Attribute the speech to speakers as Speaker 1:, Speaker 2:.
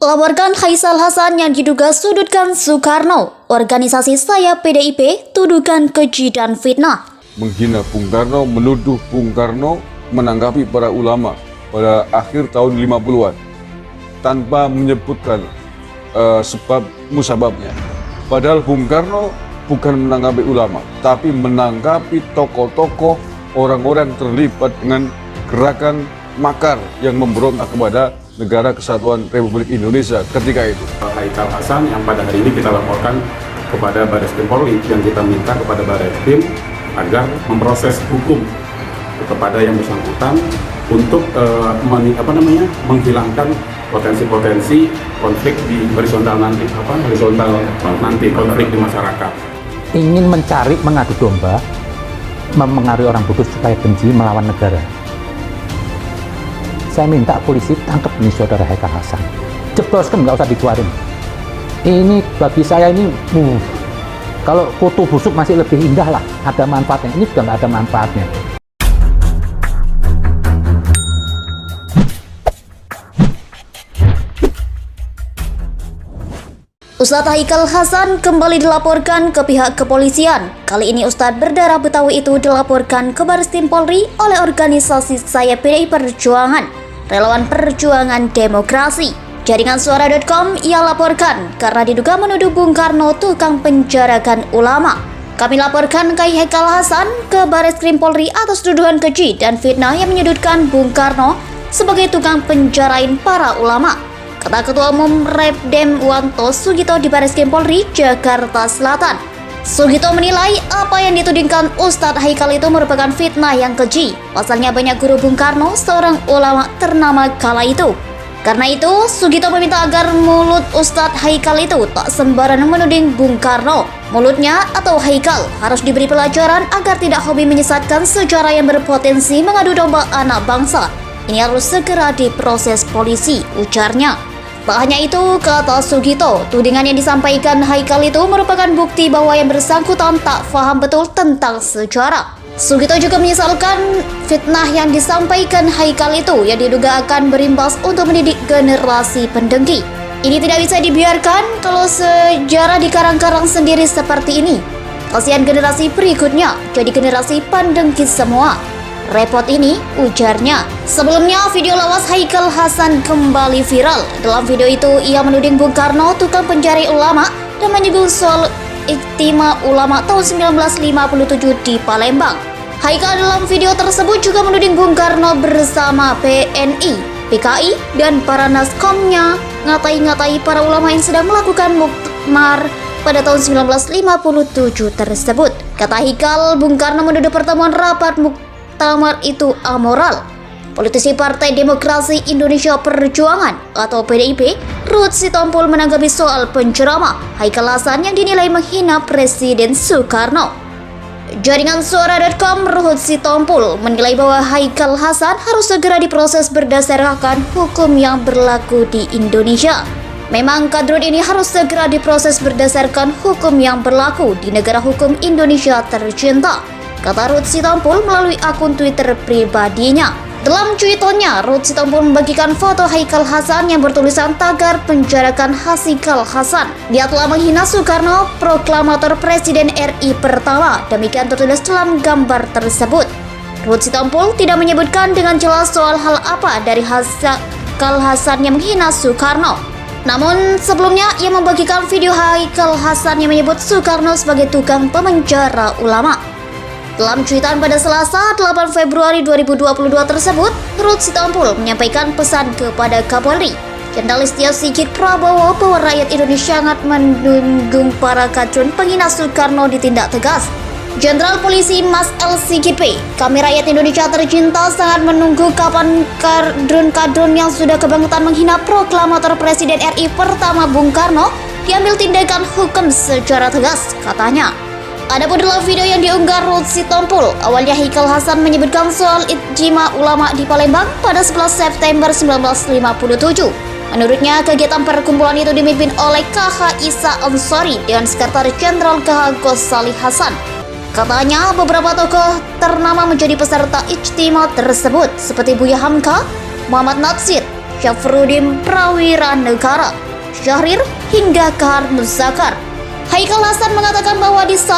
Speaker 1: Laporkan Haikal Hasan yang diduga sudutkan Soekarno. Organisasi sayap PDIP tuduhkan keji dan fitnah.
Speaker 2: Menghina Bung Karno, menuduh Bung Karno menanggapi para ulama pada akhir tahun 50-an tanpa menyebutkan sebab musababnya. Padahal Bung Karno bukan menanggapi ulama, tapi menanggapi tokoh-tokoh orang-orang terlibat dengan gerakan makar yang memberontak kepada Negara Kesatuan Republik Indonesia ketika itu.
Speaker 3: Haikal Hasan yang pada hari ini kita laporkan kepada Barreskrim Polri, yang kita minta kepada Barreskrim agar memproses hukum kepada yang bersangkutan untuk menghilangkan potensi-potensi konflik di horizontal nanti konflik di masyarakat.
Speaker 4: Ingin mencari mengadu domba, mempengaruhi orang bodoh supaya benci melawan negara. Saya minta polisi tangkap ini saudara Haikal Hasan, jebloskan, nggak usah dikeluarin. Ini bagi saya ini, kalau kutu busuk masih lebih indah lah, ada manfaatnya. Ini juga nggak ada manfaatnya.
Speaker 1: Ustadz Haikal Hasan kembali dilaporkan ke pihak kepolisian. Kali ini Ustadz berdarah Betawi itu dilaporkan ke Barreskrim Polri oleh organisasi sayap PDI Perjuangan, Relawan Perjuangan Demokrasi. Jaringan Suara.com ia laporkan karena diduga menuduh Bung Karno tukang penjarakan ulama. Kami laporkan ke Haikal Hasan ke Barreskrim Polri atas tuduhan keji dan fitnah yang menyudutkan Bung Karno sebagai tukang penjarain para ulama, kata Ketua Umum Repdem Wanto Sugito di Barreskrim Polri, Jakarta Selatan. Sugito menilai apa yang ditudingkan Ustadz Haikal itu merupakan fitnah yang keji. Pasalnya banyak guru Bung Karno, seorang ulama ternama kala itu. Karena itu, Sugito meminta agar mulut Ustadz Haikal itu tak sembarangan menuding Bung Karno. Mulutnya atau Haikal harus diberi pelajaran agar tidak hobi menyesatkan sejarah yang berpotensi mengadu domba anak bangsa. Ini harus segera diproses polisi, ujarnya. Tak hanya itu, kata Sugito, tudingan yang disampaikan Haikal itu merupakan bukti bahwa yang bersangkutan tak paham betul tentang sejarah. Sugito juga menyesalkan fitnah yang disampaikan Haikal itu yang diduga akan berimbas untuk mendidik generasi pendengki. Ini tidak bisa dibiarkan kalau sejarah dikarang-karang sendiri seperti ini. Kasihan generasi berikutnya jadi generasi pendengki semua. Repot ini, ujarnya. Sebelumnya, video lawas Haikal Hasan kembali viral. Dalam video itu, ia menuding Bung Karno tukang penjara ulama dan menyinggung soal Ijtima Ulama tahun 1957 di Palembang. Haikal dalam video tersebut juga menuding Bung Karno bersama PNI, PKI, dan para naskomnya ngatai-ngatai para ulama yang sedang melakukan muktamar pada tahun 1957 tersebut. Kata Haikal, Bung Karno menuduh pertemuan rapat muktamar itu amoral. Politisi Partai Demokrasi Indonesia Perjuangan atau PDIP, Ruhut Sitompul menanggapi soal penceramah Haikal Hasan yang dinilai menghina Presiden Soekarno. Jaringan Suara.com, Ruhut Sitompul menilai bahwa Haikal Hasan harus segera diproses berdasarkan hukum yang berlaku di Indonesia. Memang kadrun ini harus segera diproses berdasarkan hukum yang berlaku di negara hukum Indonesia tercinta, kata Ruhut Sitompul melalui akun Twitter pribadinya. Dalam cuitannya, Ruhut Sitompul membagikan foto Haikal Hasan yang bertulisan tagar penjarakan Haikal Hasan. Dia telah menghina Soekarno, proklamator Presiden RI pertama. Demikian tertulis dalam gambar tersebut. Ruhut Sitompul tidak menyebutkan dengan jelas soal hal apa dari Haikal Hasan yang menghina Soekarno. Namun sebelumnya ia membagikan video Haikal Hasan yang menyebut Soekarno sebagai tukang pemenjara ulama. Dalam cuitan pada Selasa 8 Februari 2022 tersebut, Ruhut Sitompul menyampaikan pesan kepada Kapolri Jenderal Listio Sigit Prabowo bahwa rakyat Indonesia sangat mendukung para kadrun penghina Soekarno ditindak tegas. Jenderal Polisi Mas L. Sigit P. Kami rakyat Indonesia tercinta sangat menunggu kapan kadrun-kadrun yang sudah kebangetan menghina proklamator Presiden RI pertama Bung Karno diambil tindakan hukum secara tegas, katanya. Adapun dalam video yang diunggah Ruhut Sitompul, awalnya Haikal Hasan menyebutkan soal Ijtima Ulama di Palembang pada 11 September 1957. Menurutnya, kegiatan perkumpulan itu dipimpin oleh KH Isa Ansori dengan Sekretaris Jenderal KH Ghazali Hasan. Katanya, beberapa tokoh ternama menjadi peserta ijtima tersebut, seperti Buya Hamka, Muhammad Natsir, Syafruddin Prawira Negara, Syahrir hingga Kahar Muzakar. Haikal Hasan mengatakan bahwa di